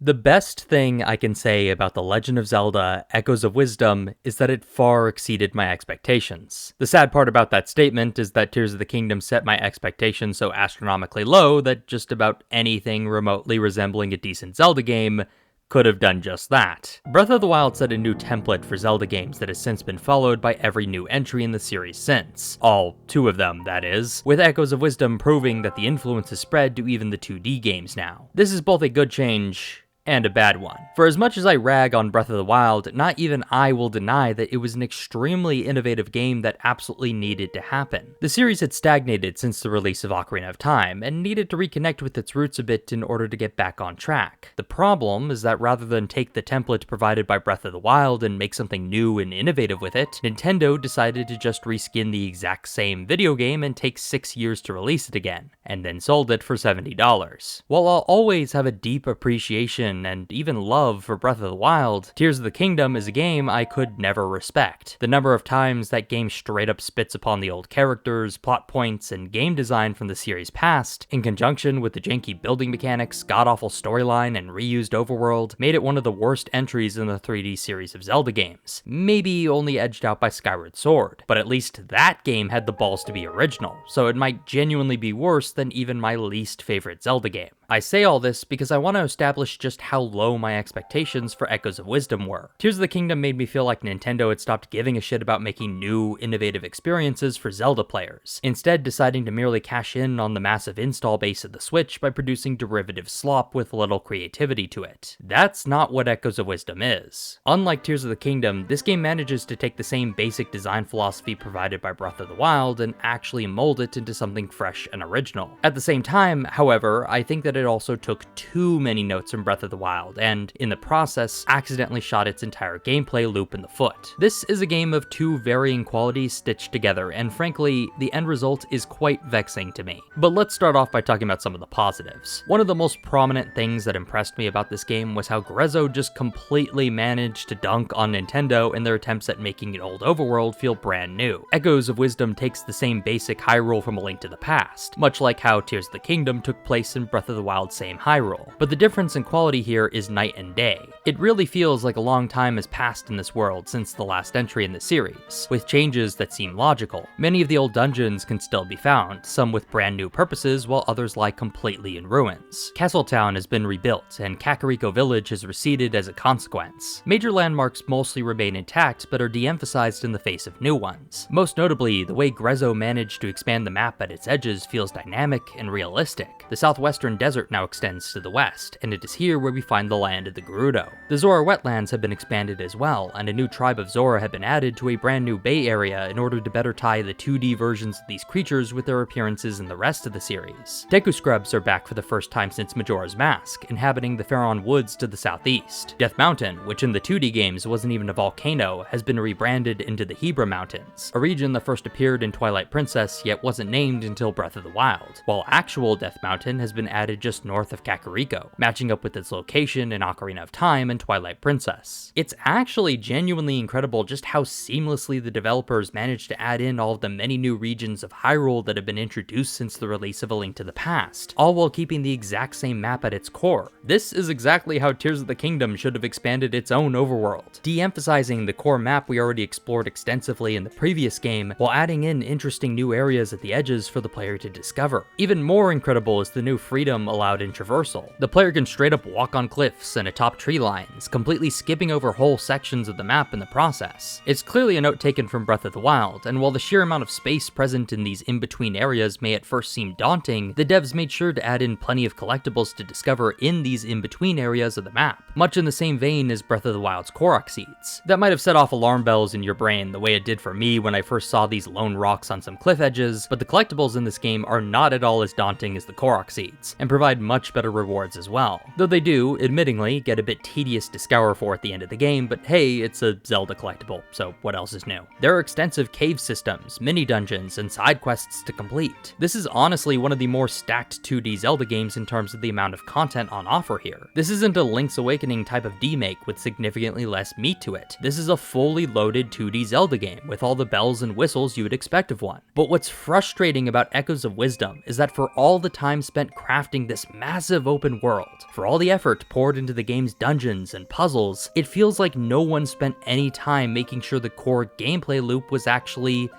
The best thing I can say about The Legend of Zelda Echoes of Wisdom is that it far exceeded my expectations. The sad part about that statement is that Tears of the Kingdom set my expectations so astronomically low that just about anything remotely resembling a decent Zelda game could have done just that. Breath of the Wild set a new template for Zelda games that has since been followed by every new entry in the series since. All 2 of them, that is, with Echoes of Wisdom proving that the influence has spread to even the 2D games now. This is both a good change and a bad one. For as much as I rag on Breath of the Wild, not even I will deny that it was an extremely innovative game that absolutely needed to happen. The series had stagnated since the release of Ocarina of Time, and needed to reconnect with its roots a bit in order to get back on track. The problem is that rather than take the template provided by Breath of the Wild and make something new and innovative with it, Nintendo decided to just reskin the exact same video game and take 6 years to release it again, and then sold it for $70. While I'll always have a deep appreciation and even love for Breath of the Wild, Tears of the Kingdom is a game I could never respect. The number of times that game straight up spits upon the old characters, plot points, and game design from the series past, in conjunction with the janky building mechanics, god-awful storyline, and reused overworld, made it one of the worst entries in the 3D series of Zelda games. Maybe only edged out by Skyward Sword, but at least that game had the balls to be original, so it might genuinely be worse than even my least favorite Zelda game. I say all this because I want to establish just how low my expectations for Echoes of Wisdom were. Tears of the Kingdom made me feel like Nintendo had stopped giving a shit about making new, innovative experiences for Zelda players, instead deciding to merely cash in on the massive install base of the Switch by producing derivative slop with little creativity to it. That's not what Echoes of Wisdom is. Unlike Tears of the Kingdom, this game manages to take the same basic design philosophy provided by Breath of the Wild and actually mold it into something fresh and original. At the same time, however, I think that it also took too many notes from Breath of the Wild, and in the process, accidentally shot its entire gameplay loop in the foot. This is a game of 2 varying qualities stitched together, and frankly, the end result is quite vexing to me. But let's start off by talking about some of the positives. One of the most prominent things that impressed me about this game was how Grezzo just completely managed to dunk on Nintendo in their attempts at making an old overworld feel brand new. Echoes of Wisdom takes the same basic Hyrule from A Link to the Past, much like how Tears of the Kingdom took place in Breath of the Wild's same Hyrule. But the difference in quality here is night and day. It really feels like a long time has passed in this world since the last entry in the series, with changes that seem logical. Many of the old dungeons can still be found, some with brand new purposes while others lie completely in ruins. Castletown has been rebuilt, and Kakariko Village has receded as a consequence. Major landmarks mostly remain intact but are de-emphasized in the face of new ones. Most notably, the way Grezzo managed to expand the map at its edges feels dynamic and realistic. The southwestern desert now extends to the west, and it is here where we find the land of the Gerudo. The Zora wetlands have been expanded as well, and a new tribe of Zora have been added to a brand new bay area in order to better tie the 2D versions of these creatures with their appearances in the rest of the series. Deku Scrubs are back for the first time since Majora's Mask, inhabiting the Faron Woods to the southeast. Death Mountain, which in the 2D games wasn't even a volcano, has been rebranded into the Hebra Mountains, a region that first appeared in Twilight Princess yet wasn't named until Breath of the Wild, while actual Death Mountain has been added just north of Kakariko, matching up with its location in Ocarina of Time and Twilight Princess. It's actually genuinely incredible just how seamlessly the developers managed to add in all of the many new regions of Hyrule that have been introduced since the release of A Link to the Past, all while keeping the exact same map at its core. This is exactly how Tears of the Kingdom should have expanded its own overworld, de-emphasizing the core map we already explored extensively in the previous game, while adding in interesting new areas at the edges for the player to discover. Even more incredible is the new freedom allowed in traversal. The player can straight up walk on cliffs and atop tree lines, completely skipping over whole sections of the map in the process. It's clearly a note taken from Breath of the Wild, and while the sheer amount of space present in these in-between areas may at first seem daunting, the devs made sure to add in plenty of collectibles to discover in these in-between areas of the map, much in the same vein as Breath of the Wild's Korok seeds. That might have set off alarm bells in your brain the way it did for me when I first saw these lone rocks on some cliff edges, but the collectibles in this game are not at all as daunting as the Korok seeds, and provide much better rewards as well. Though they do, admittingly, get a bit tedious to scour for at the end of the game, but hey, it's a Zelda collectible, so what else is new? There are extensive cave systems, mini-dungeons, and side quests to complete. This is honestly one of the more stacked 2D Zelda games in terms of the amount of content on offer here. This isn't a Link's Awakening type of demake with significantly less meat to it. This is a fully loaded 2D Zelda game with all the bells and whistles you would expect of one. But what's frustrating about Echoes of Wisdom is that for all the time spent crafting this massive open world, for all the effort effort poured into the game's dungeons and puzzles, it feels like no one spent any time making sure the core gameplay loop was actually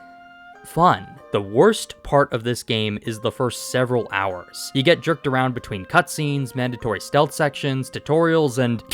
fun. The worst part of this game is the first several hours. You get jerked around between cutscenes, mandatory stealth sections, tutorials, and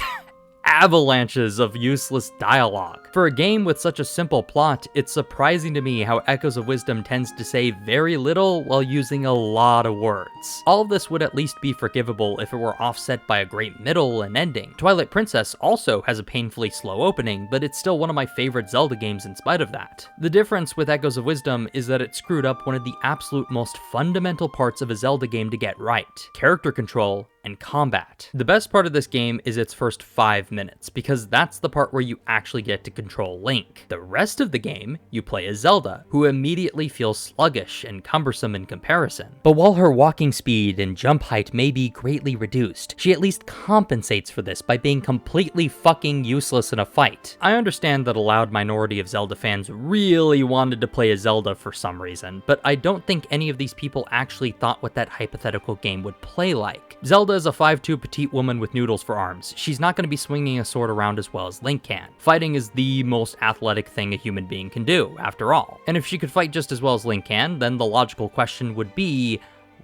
avalanches of useless dialogue. For a game with such a simple plot, it's surprising to me how Echoes of Wisdom tends to say very little while using a lot of words. All of this would at least be forgivable if it were offset by a great middle and ending. Twilight Princess also has a painfully slow opening, but it's still one of my favorite Zelda games in spite of that. The difference with Echoes of Wisdom is that it screwed up one of the absolute most fundamental parts of a Zelda game to get right: character control and combat. The best part of this game is its first 5 minutes, because that's the part where you actually get to control Link. The rest of the game, you play as Zelda, who immediately feels sluggish and cumbersome in comparison. But while her walking speed and jump height may be greatly reduced, she at least compensates for this by being completely fucking useless in a fight. I understand that a loud minority of Zelda fans really wanted to play as Zelda for some reason, but I don't think any of these people actually thought what that hypothetical game would play like. Zelda is a 5'2" petite woman with noodles for arms. She's not going to be swinging a sword around as well as Link can. Fighting is the most athletic thing a human being can do, after all. And if she could fight just as well as Link can, then the logical question would be,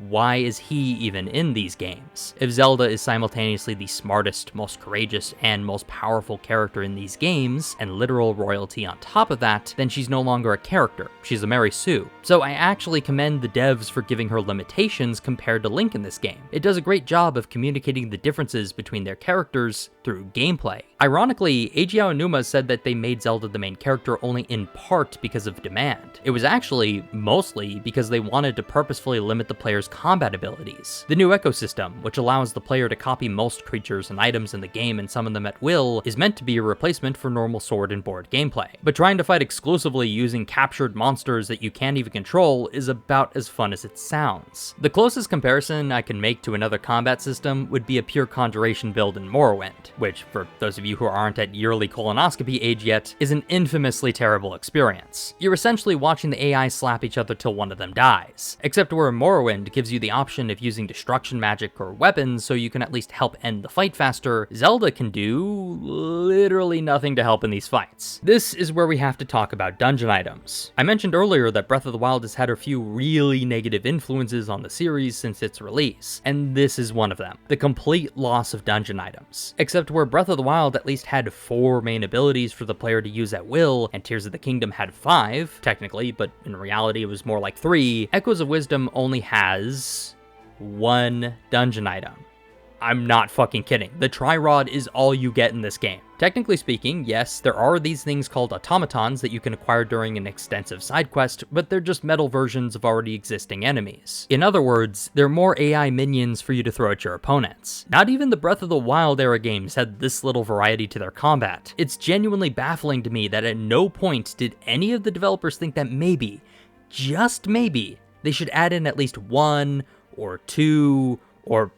why is he even in these games? If Zelda is simultaneously the smartest, most courageous, and most powerful character in these games, and literal royalty on top of that, then she's no longer a character, she's a Mary Sue. So I actually commend the devs for giving her limitations compared to Link in this game. It does a great job of communicating the differences between their characters through gameplay. Ironically, Eiji Aonuma said that they made Zelda the main character only in part because of demand. It was actually mostly because they wanted to purposefully limit the player's combat abilities. The new ecosystem, which allows the player to copy most creatures and items in the game and summon them at will, is meant to be a replacement for normal sword and board gameplay. But trying to fight exclusively using captured monsters that you can't even control is about as fun as it sounds. The closest comparison I can make to another combat system would be a pure conjuration build in Morrowind, which, for those of you who aren't at yearly colonoscopy age yet, is an infamously terrible experience. You're essentially watching the AI slap each other till one of them dies. Except where Morrowind gives you the option of using destruction magic or weapons so you can at least help end the fight faster, Zelda can do literally nothing to help in these fights. This is where we have to talk about dungeon items. I mentioned earlier that Breath of the Wild has had a few really negative influences on the series since its release, and this is one of them: the complete loss of dungeon items. Except where Breath of the Wild at least had 4 main abilities for the player to use at will, and Tears of the Kingdom had 5, technically, but in reality it was more like 3, Echoes of Wisdom only has 1 dungeon item. I'm not fucking kidding. The Tri-Rod is all you get in this game. Technically speaking, yes, there are these things called automatons that you can acquire during an extensive side quest, but they're just metal versions of already existing enemies. In other words, they're more AI minions for you to throw at your opponents. Not even the Breath of the Wild era games had this little variety to their combat. It's genuinely baffling to me that at no point did any of the developers think that maybe, just maybe, they should add in at least 1 or 2 or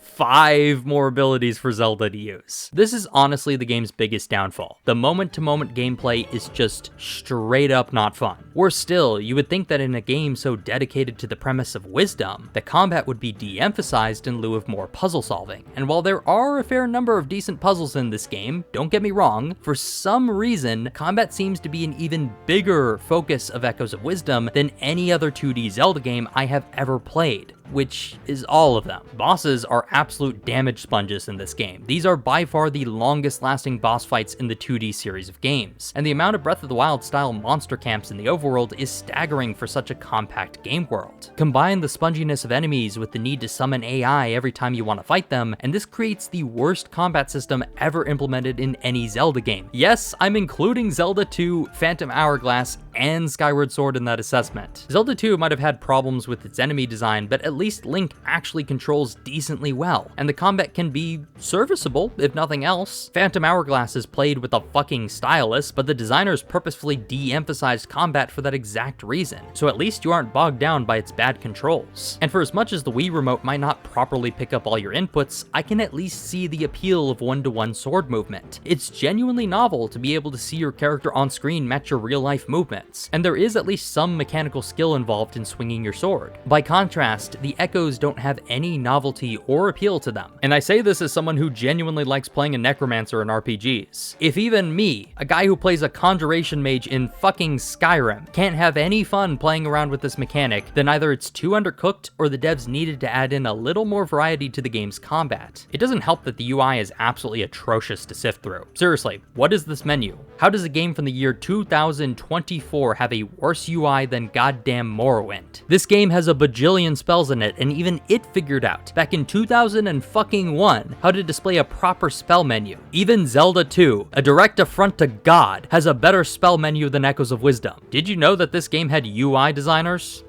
5 more abilities for Zelda to use. This is honestly the game's biggest downfall. The moment-to-moment gameplay is just straight up not fun. Worse still, you would think that in a game so dedicated to the premise of wisdom, the combat would be de-emphasized in lieu of more puzzle solving. And while there are a fair number of decent puzzles in this game, don't get me wrong, for some reason, combat seems to be an even bigger focus of Echoes of Wisdom than any other 2D Zelda game I have ever played, which is all of them. Bosses are absolute damage sponges in this game. These are by far the longest lasting boss fights in the 2D series of games, and the amount of Breath of the Wild style monster camps in the overworld is staggering for such a compact game world. Combine the sponginess of enemies with the need to summon AI every time you want to fight them, and this creates the worst combat system ever implemented in any Zelda game. Yes, I'm including Zelda 2, Phantom Hourglass, and Skyward Sword in that assessment. Zelda 2 might have had problems with its enemy design, but at least Link actually controls decently well, and the combat can be serviceable, if nothing else. Phantom Hourglass is played with a fucking stylus, but the designers purposefully de-emphasized combat for that exact reason, so at least you aren't bogged down by its bad controls. And for as much as the Wii Remote might not properly pick up all your inputs, I can at least see the appeal of one-to-one sword movement. It's genuinely novel to be able to see your character on screen match your real-life movement. movements, and there is at least some mechanical skill involved in swinging your sword. By contrast, the Echoes don't have any novelty or appeal to them, and I say this as someone who genuinely likes playing a necromancer in RPGs. If even me, a guy who plays a conjuration mage in fucking Skyrim, can't have any fun playing around with this mechanic, then either it's too undercooked or the devs needed to add in a little more variety to the game's combat. It doesn't help that the UI is absolutely atrocious to sift through. Seriously, what is this menu? How does a game from the year 2024 have a worse UI than goddamn Morrowind? This game has a bajillion spells in it, and even it figured out, back in 2001, how to display a proper spell menu. Even Zelda 2, a direct affront to God, has a better spell menu than Echoes of Wisdom. Did you know that this game had UI designers?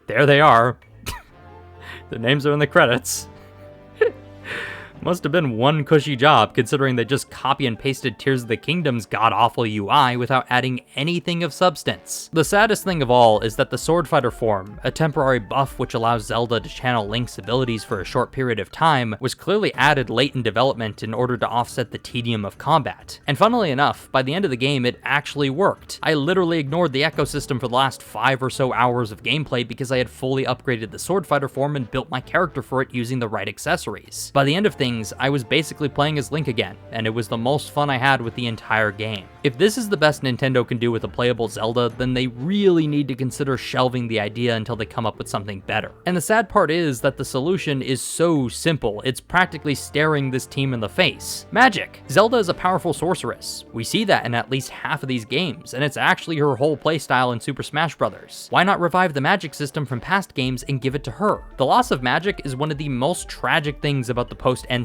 There they are. The names are in the credits. Must have been one cushy job, considering they just copy and pasted Tears of the Kingdom's god-awful UI without adding anything of substance. The saddest thing of all is that the Sword Fighter form, a temporary buff which allows Zelda to channel Link's abilities for a short period of time, was clearly added late in development in order to offset the tedium of combat. And funnily enough, by the end of the game it actually worked. I literally ignored the ecosystem for the last 5 or so hours of gameplay because I had fully upgraded the Sword Fighter form and built my character for it using the right accessories. By the end of things, I was basically playing as Link again, and it was the most fun I had with the entire game. If this is the best Nintendo can do with a playable Zelda, then they really need to consider shelving the idea until they come up with something better. And the sad part is that the solution is so simple, it's practically staring this team in the face. Magic! Zelda is a powerful sorceress. We see that in at least half of these games, and it's actually her whole playstyle in Super Smash Bros. Why not revive the magic system from past games and give it to her? The loss of magic is one of the most tragic things about the post-N64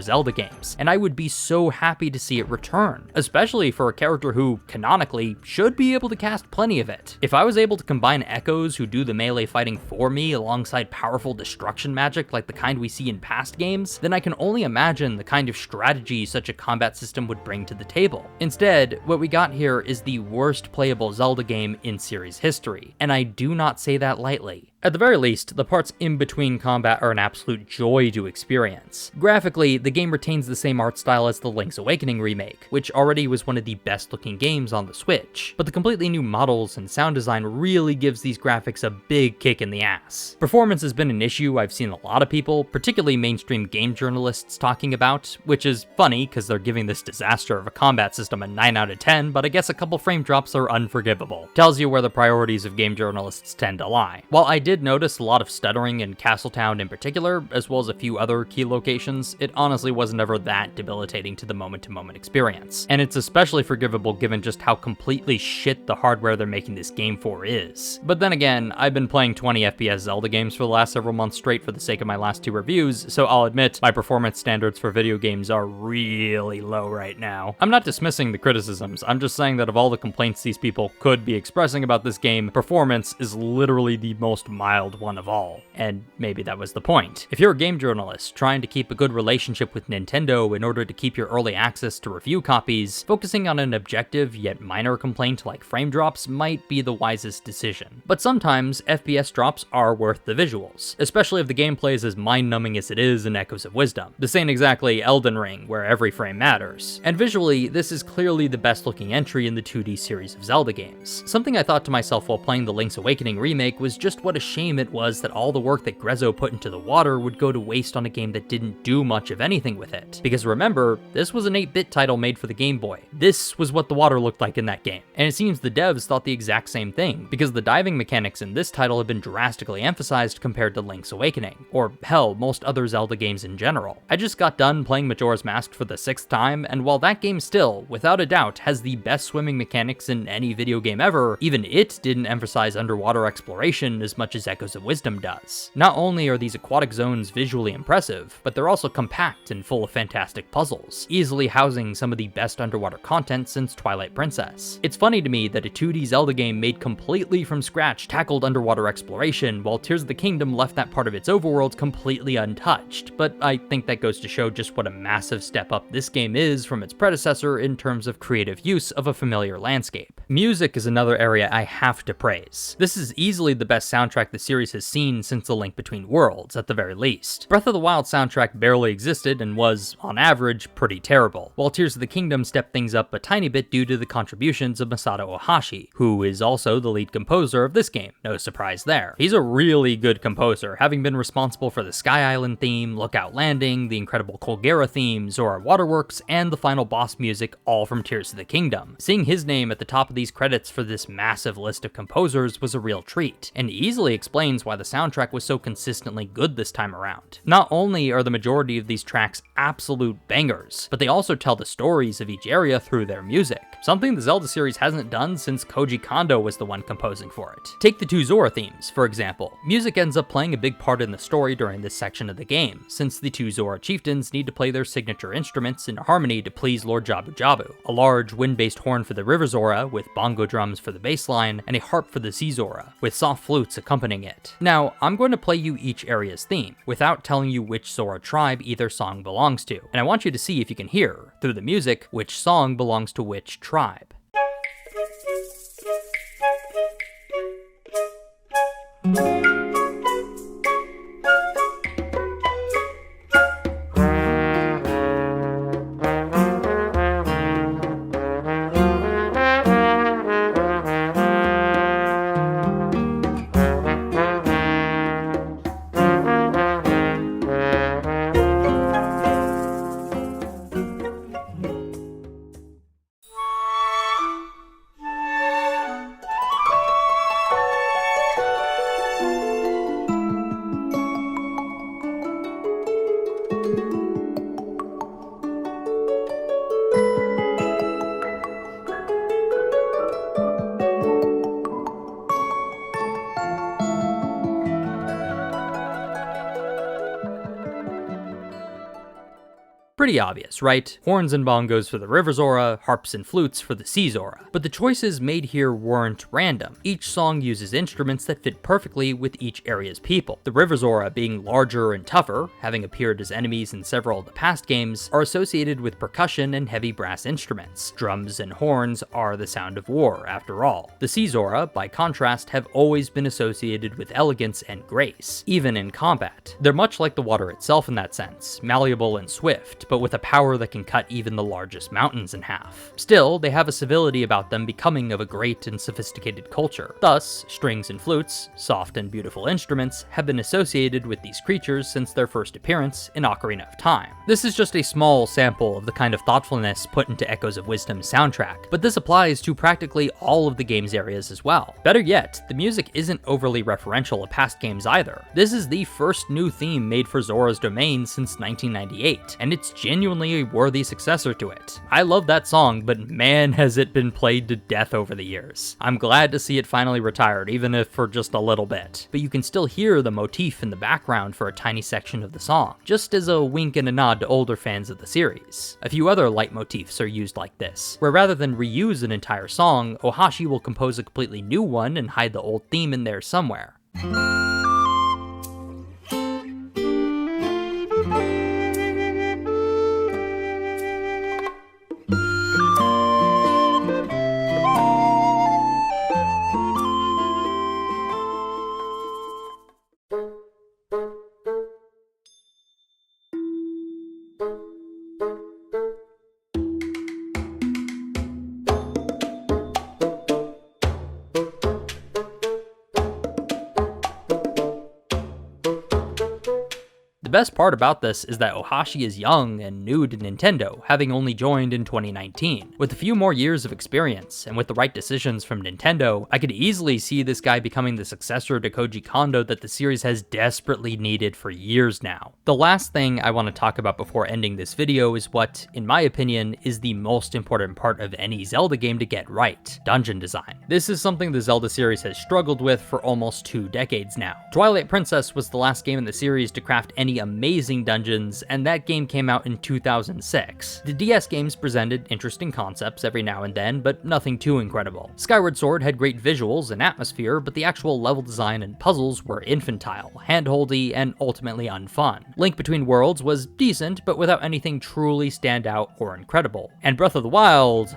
Zelda games, and I would be so happy to see it return, especially for a character who, canonically, should be able to cast plenty of it. If I was able to combine Echoes who do the melee fighting for me alongside powerful destruction magic like the kind we see in past games, then I can only imagine the kind of strategy such a combat system would bring to the table. Instead, what we got here is the worst playable Zelda game in series history, and I do not say that lightly. At the very least, the parts in between combat are an absolute joy to experience. Graphically, the game retains the same art style as the Link's Awakening remake, which already was one of the best looking games on the Switch, but the completely new models and sound design really gives these graphics a big kick in the ass. Performance has been an issue I've seen a lot of people, particularly mainstream game journalists, talking about, which is funny because they're giving this disaster of a combat system a 9 out of 10, but I guess a couple frame drops are unforgivable. Tells you where the priorities of game journalists tend to lie. While I did notice a lot of stuttering in Castletown in particular, as well as a few other key locations, it honestly wasn't ever that debilitating to the moment-to-moment experience. And it's especially forgivable given just how completely shit the hardware they're making this game for is. But then again, I've been playing 20 FPS Zelda games for the last several months straight for the sake of my last 2 reviews, so I'll admit my performance standards for video games are really low right now. I'm not dismissing the criticisms, I'm just saying that of all the complaints these people could be expressing about this game, performance is literally the most mild one of all, and maybe that was the point. If you're a game journalist trying to keep a good relationship with Nintendo in order to keep your early access to review copies, focusing on an objective yet minor complaint like frame drops might be the wisest decision. But sometimes FPS drops are worth the visuals, especially if the gameplay is as mind-numbing as it is in Echoes of Wisdom. This ain't exactly Elden Ring, where every frame matters. And visually, this is clearly the best looking entry in the 2D series of Zelda games. Something I thought to myself while playing the Link's Awakening remake was just what a shame it was that all the work that Grezzo put into the water would go to waste on a game that didn't do much of anything with it. Because remember, this was an 8-bit title made for the Game Boy. This was what the water looked like in that game. And it seems the devs thought the exact same thing, because the diving mechanics in this title have been drastically emphasized compared to Link's Awakening, or hell, most other Zelda games in general. I just got done playing Majora's Mask for the 6th time, and while that game still, without a doubt, has the best swimming mechanics in any video game ever, even it didn't emphasize underwater exploration as much as Echoes of Wisdom does. Not only are these aquatic zones visually impressive, but they're also compact and full of fantastic puzzles, easily housing some of the best underwater content since Twilight Princess. It's funny to me that a 2D Zelda game made completely from scratch tackled underwater exploration, while Tears of the Kingdom left that part of its overworld completely untouched, but I think that goes to show just what a massive step up this game is from its predecessor in terms of creative use of a familiar landscape. Music is another area I have to praise. This is easily the best soundtrack the series has seen since The Link Between Worlds, at the very least. Breath of the Wild soundtrack barely existed and was, on average, pretty terrible, while Tears of the Kingdom stepped things up a tiny bit due to the contributions of Masato Ohashi, who is also the lead composer of this game, no surprise there. He's a really good composer, having been responsible for the Sky Island theme, Lookout Landing, the incredible Colgera theme, Zora Waterworks, and the final boss music, all from Tears of the Kingdom. Seeing his name at the top of these credits for this massive list of composers was a real treat, and easily explains why the soundtrack was so consistently good this time around. Not only are the majority of these tracks absolute bangers, but they also tell the stories of each area through their music, something the Zelda series hasn't done since Koji Kondo was the one composing for it. Take the two Zora themes, for example. Music ends up playing a big part in the story during this section of the game, since the two Zora chieftains need to play their signature instruments in harmony to please Lord Jabu Jabu, a large wind-based horn for the River Zora with bongo drums for the bass line, and a harp for the Sea Zora, with soft flutes accompanying it. Now, I'm going to play you each area's theme, without telling you which Zora tribe either song belongs to, and I want you to see if you can hear, through the music, which song belongs to which tribe. Pretty obvious, right? Horns and bongos for the River Zora, harps and flutes for the Sea Zora. But the choices made here weren't random. Each song uses instruments that fit perfectly with each area's people. The River Zora, being larger and tougher, having appeared as enemies in several of the past games, are associated with percussion and heavy brass instruments. Drums and horns are the sound of war, after all. The Sea Zora, by contrast, have always been associated with elegance and grace, even in combat. They're much like the water itself in that sense, malleable and swift, but with a power that can cut even the largest mountains in half. Still, they have a civility about them becoming of a great and sophisticated culture. Thus, strings and flutes, soft and beautiful instruments, have been associated with these creatures since their first appearance in Ocarina of Time. This is just a small sample of the kind of thoughtfulness put into Echoes of Wisdom's soundtrack, but this applies to practically all of the game's areas as well. Better yet, the music isn't overly referential of past games either. This is the first new theme made for Zora's Domain since 1998, and it's genuinely a worthy successor to it. I love that song, but man has it been played to death over the years. I'm glad to see it finally retired, even if for just a little bit. But you can still hear the motif in the background for a tiny section of the song, just as a wink and a nod to older fans of the series. A few other leitmotifs are used like this, where rather than reuse an entire song, Ohashi will compose a completely new one and hide the old theme in there somewhere. The best part about this is that Ohashi is young and new to Nintendo, having only joined in 2019. With a few more years of experience, and with the right decisions from Nintendo, I could easily see this guy becoming the successor to Koji Kondo that the series has desperately needed for years now. The last thing I want to talk about before ending this video is what, in my opinion, is the most important part of any Zelda game to get right: dungeon design. This is something the Zelda series has struggled with for almost 2 decades now. Twilight Princess was the last game in the series to craft any amazing dungeons, and that game came out in 2006. The DS games presented interesting concepts every now and then, but nothing too incredible. Skyward Sword had great visuals and atmosphere, but the actual level design and puzzles were infantile, handholdy, and ultimately unfun. Link Between Worlds was decent, but without anything truly stand out or incredible. And Breath of the Wild,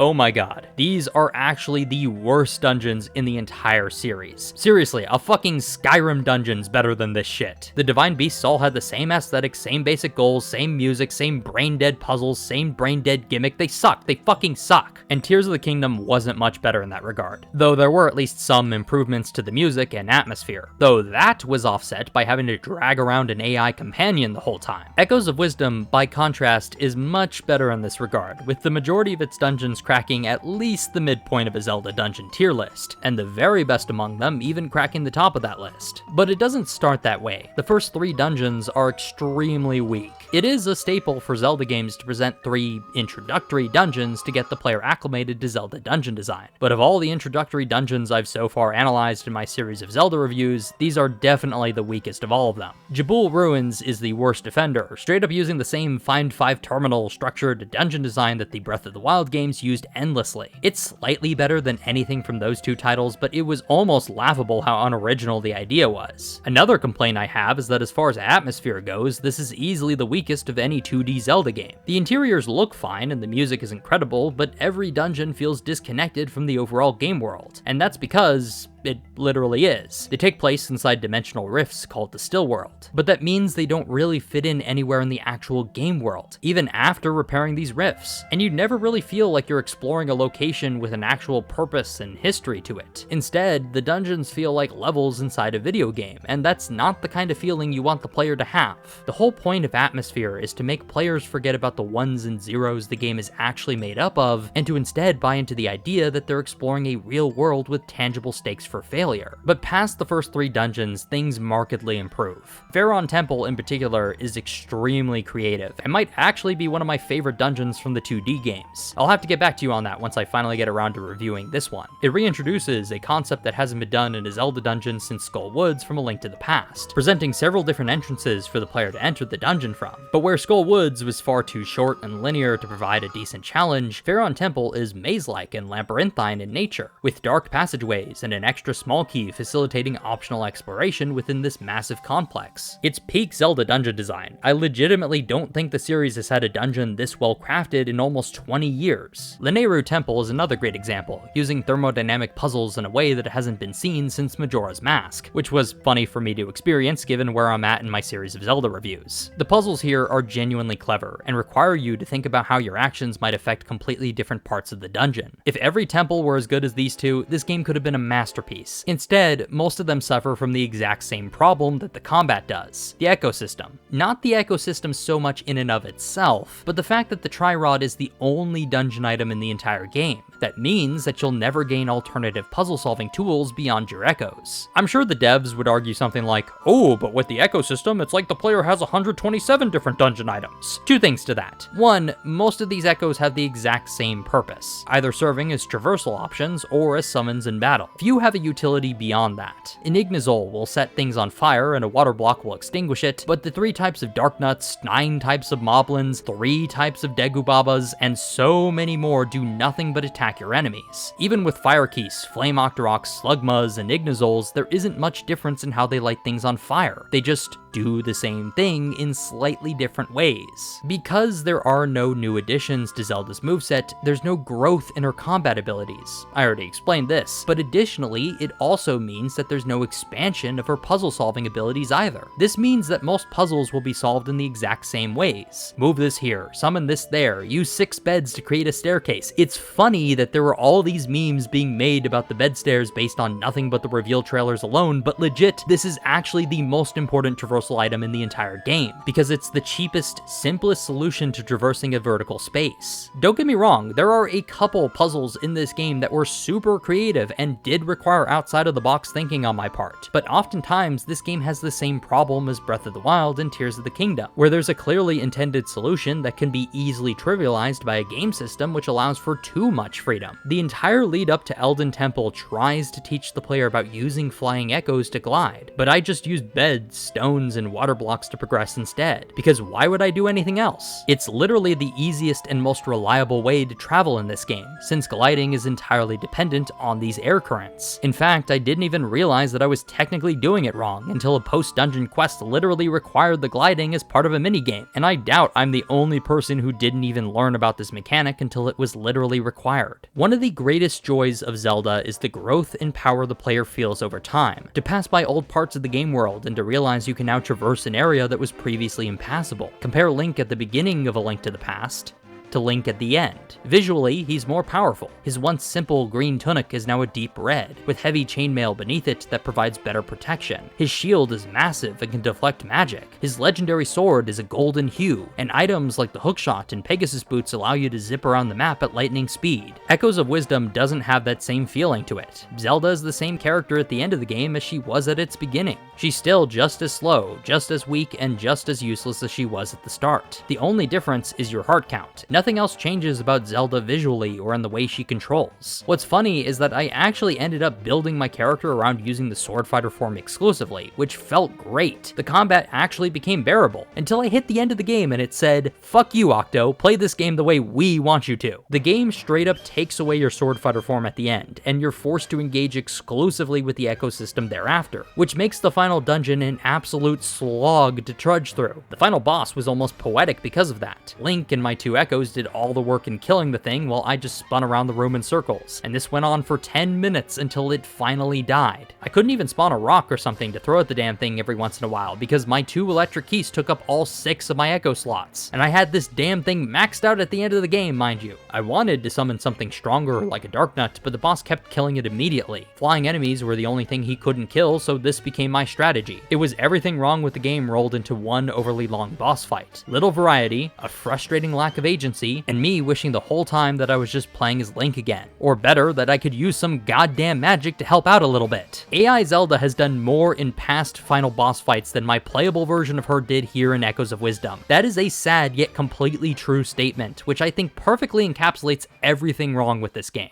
Oh my god, these are actually the worst dungeons in the entire series. Seriously, a fucking Skyrim dungeon's better than this shit. The Divine Beasts all had the same aesthetic, same basic goals, same music, same brain-dead puzzles, same brain-dead gimmick. They suck. They fucking suck. And Tears of the Kingdom wasn't much better in that regard, though there were at least some improvements to the music and atmosphere, though that was offset by having to drag around an AI companion the whole time. Echoes of Wisdom, by contrast, is much better in this regard, with the majority of its dungeons cracking at least the midpoint of a Zelda dungeon tier list, and the very best among them even cracking the top of that list. But it doesn't start that way. The first 3 dungeons are extremely weak. It is a staple for Zelda games to present 3 introductory dungeons to get the player acclimated to Zelda dungeon design, but of all the introductory dungeons I've so far analyzed in my series of Zelda reviews, these are definitely the weakest of all of them. Jabul Ruins is the worst offender, straight up using the same Find 5 terminal structured dungeon design that the Breath of the Wild games used endlessly. It's slightly better than anything from those 2 titles, but it was almost laughable how unoriginal the idea was. Another complaint I have is that as far as atmosphere goes, this is easily the weakest of any 2D Zelda game. The interiors look fine and the music is incredible, but every dungeon feels disconnected from the overall game world, and that's because it literally is. They take place inside dimensional rifts called the Still World, but that means they don't really fit in anywhere in the actual game world, even after repairing these rifts, and you never really feel like you're exploring a location with an actual purpose and history to it. Instead, the dungeons feel like levels inside a video game, and that's not the kind of feeling you want the player to have. The whole point of atmosphere is to make players forget about the ones and zeros the game is actually made up of, and to instead buy into the idea that they're exploring a real world with tangible stakes for failure. But past the first 3 dungeons, things markedly improve. Pharaon Temple in particular is extremely creative, and might actually be one of my favorite dungeons from the 2D games. I'll have to get back to you on that once I finally get around to reviewing this one. It reintroduces a concept that hasn't been done in a Zelda dungeon since Skull Woods from A Link to the Past, presenting several different entrances for the player to enter the dungeon from. But where Skull Woods was far too short and linear to provide a decent challenge, Pharaon Temple is maze-like and labyrinthine in nature, with dark passageways and an extra small key facilitating optional exploration within this massive complex. It's peak Zelda dungeon design. I legitimately don't think the series has had a dungeon this well crafted in almost 20 years. Lanayru Temple is another great example, using thermodynamic puzzles in a way that hasn't been seen since Majora's Mask, which was funny for me to experience given where I'm at in my series of Zelda reviews. The puzzles here are genuinely clever, and require you to think about how your actions might affect completely different parts of the dungeon. If every temple were as good as these 2, this game could have been a masterpiece. Instead, most of them suffer from the exact same problem that the combat does: the ecosystem. Not the ecosystem so much in and of itself, but the fact that the Tri-Rod is the only dungeon item in the entire game. That means that you'll never gain alternative puzzle-solving tools beyond your echoes. I'm sure the devs would argue something like, oh, but with the ecosystem, it's like the player has 127 different dungeon items. 2 things to that. 1, most of these echoes have the exact same purpose, either serving as traversal options or as summons in battle. Few have a utility beyond that. Ignizol will set things on fire and a water block will extinguish it, but the 3 types of Dark Nuts, 9 types of Moblins, 3 types of Degubabas, and so many more do nothing but attack your enemies. Even with Fire Keys, Flame Octoroks, Slugmas, and Ignizols, there isn't much difference in how they light things on fire. They just do the same thing in slightly different ways. Because there are no new additions to Zelda's moveset, there's no growth in her combat abilities. I already explained this, but additionally, it also means that there's no expansion of her puzzle-solving abilities either. This means that most puzzles will be solved in the exact same ways. Move this here, summon this there, use 6 beds to create a staircase. It's funny that there were all these memes being made about the bed stairs based on nothing but the reveal trailers alone, but legit, this is actually the most important traversal item in the entire game, because it's the cheapest, simplest solution to traversing a vertical space. Don't get me wrong, there are a couple puzzles in this game that were super creative and did require outside of the box thinking on my part, but oftentimes this game has the same problem as Breath of the Wild and Tears of the Kingdom, where there's a clearly intended solution that can be easily trivialized by a game system which allows for too much freedom. The entire lead up to Elden Temple tries to teach the player about using flying echoes to glide, but I just used beds, stones, items and water blocks to progress instead, because why would I do anything else? It's literally the easiest and most reliable way to travel in this game, since gliding is entirely dependent on these air currents. In fact, I didn't even realize that I was technically doing it wrong until a post-dungeon quest literally required the gliding as part of a minigame, and I doubt I'm the only person who didn't even learn about this mechanic until it was literally required. One of the greatest joys of Zelda is the growth and power the player feels over time, to pass by old parts of the game world and to realize you can now traverse an area that was previously impassable. Compare Link at the beginning of A Link to the Past to Link at the end. Visually, he's more powerful. His once simple green tunic is now a deep red, with heavy chainmail beneath it that provides better protection. His shield is massive and can deflect magic. His legendary sword is a golden hue, and items like the hookshot and Pegasus boots allow you to zip around the map at lightning speed. Echoes of Wisdom doesn't have that same feeling to it. Zelda is the same character at the end of the game as she was at its beginning. She's still just as slow, just as weak, and just as useless as she was at the start. The only difference is your heart count. Nothing else changes about Zelda visually or in the way she controls. What's funny is that I actually ended up building my character around using the sword fighter form exclusively, which felt great. The combat actually became bearable, until I hit the end of the game and it said, "Fuck you, Octo, play this game the way we want you to." The game straight up takes away your sword fighter form at the end, and you're forced to engage exclusively with the ecosystem thereafter, which makes the final dungeon an absolute slog to trudge through. The final boss was almost poetic because of that. Link and my two echoes did all the work in killing the thing while I just spun around the room in circles, and this went on for 10 minutes until it finally died. I couldn't even spawn a rock or something to throw at the damn thing every once in a while because my 2 electric keys took up all 6 of my echo slots, and I had this damn thing maxed out at the end of the game, mind you. I wanted to summon something stronger like a Dark Nut, but the boss kept killing it immediately. Flying enemies were the only thing he couldn't kill, so this became my strategy. It was everything wrong with the game rolled into one overly long boss fight. Little variety, a frustrating lack of agency, and me wishing the whole time that I was just playing as Link again. Or better, that I could use some goddamn magic to help out a little bit. AI Zelda has done more in past final boss fights than my playable version of her did here in Echoes of Wisdom. That is a sad yet completely true statement, which I think perfectly encapsulates everything wrong with this game.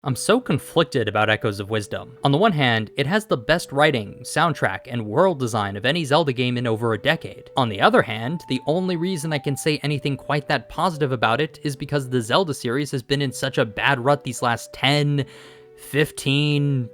I'm so conflicted about Echoes of Wisdom. On the one hand, it has the best writing, soundtrack, and world design of any Zelda game in over a decade. On the other hand, the only reason I can say anything quite that positive about it is because the Zelda series has been in such a bad rut these last 10, 15,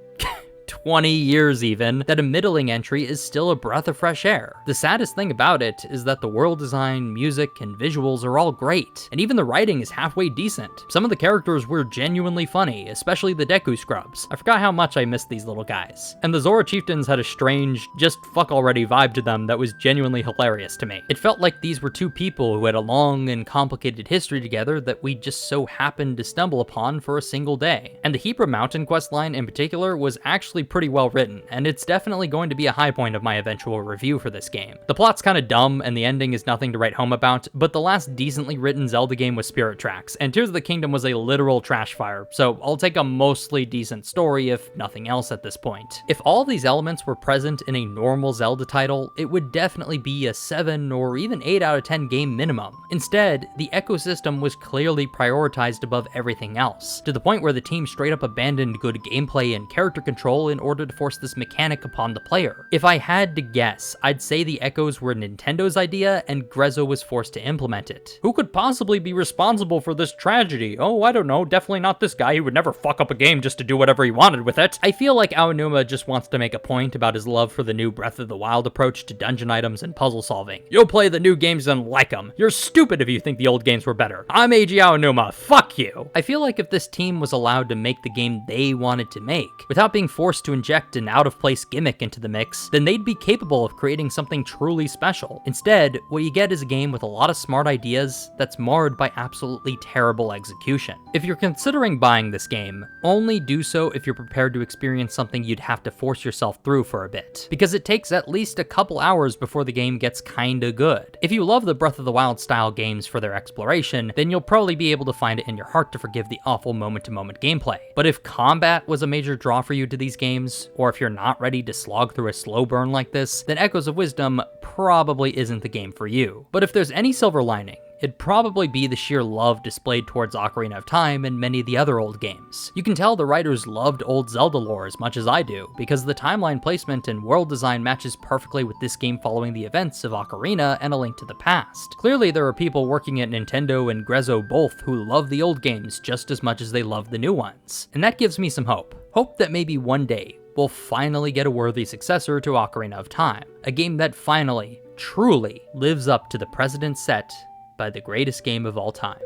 20 years even, that a middling entry is still a breath of fresh air. The saddest thing about it is that the world design, music, and visuals are all great, and even the writing is halfway decent. Some of the characters were genuinely funny, especially the Deku Scrubs. I forgot how much I missed these little guys. And the Zora Chieftains had a strange, just fuck already vibe to them that was genuinely hilarious to me. It felt like these were two people who had a long and complicated history together that we just so happened to stumble upon for a single day. And the Hebra Mountain questline in particular was actually pretty well written, and it's definitely going to be a high point of my eventual review for this game. The plot's kinda dumb, and the ending is nothing to write home about, but the last decently written Zelda game was Spirit Tracks, and Tears of the Kingdom was a literal trash fire, so I'll take a mostly decent story if nothing else at this point. If all these elements were present in a normal Zelda title, it would definitely be a 7 or even 8 out of 10 game minimum. Instead, the ecosystem was clearly prioritized above everything else, to the point where the team straight up abandoned good gameplay and character control in order to force this mechanic upon the player. If I had to guess, I'd say the Echoes were Nintendo's idea and Grezzo was forced to implement it. Who could possibly be responsible for this tragedy? Oh, I don't know, definitely not this guy who would never fuck up a game just to do whatever he wanted with it. I feel like Aonuma just wants to make a point about his love for the new Breath of the Wild approach to dungeon items and puzzle solving. You'll play the new games and like them. You're stupid if you think the old games were better. I'm Eiji Aonuma, fuck you! I feel like if this team was allowed to make the game they wanted to make, without being forced to inject an out-of-place gimmick into the mix, then they'd be capable of creating something truly special. Instead, what you get is a game with a lot of smart ideas that's marred by absolutely terrible execution. If you're considering buying this game, only do so if you're prepared to experience something you'd have to force yourself through for a bit, because it takes at least a couple hours before the game gets kinda good. If you love the Breath of the Wild style games for their exploration, then you'll probably be able to find it in your heart to forgive the awful moment-to-moment gameplay. But if combat was a major draw for you to these games, or if you're not ready to slog through a slow burn like this, then Echoes of Wisdom probably isn't the game for you. But if there's any silver lining, it'd probably be the sheer love displayed towards Ocarina of Time and many of the other old games. You can tell the writers loved old Zelda lore as much as I do, because the timeline placement and world design matches perfectly with this game following the events of Ocarina and A Link to the Past. Clearly there are people working at Nintendo and Grezzo both who love the old games just as much as they love the new ones, and that gives me some hope. Hope that maybe one day we'll finally get a worthy successor to Ocarina of Time, a game that finally, truly lives up to the precedent set by the greatest game of all time.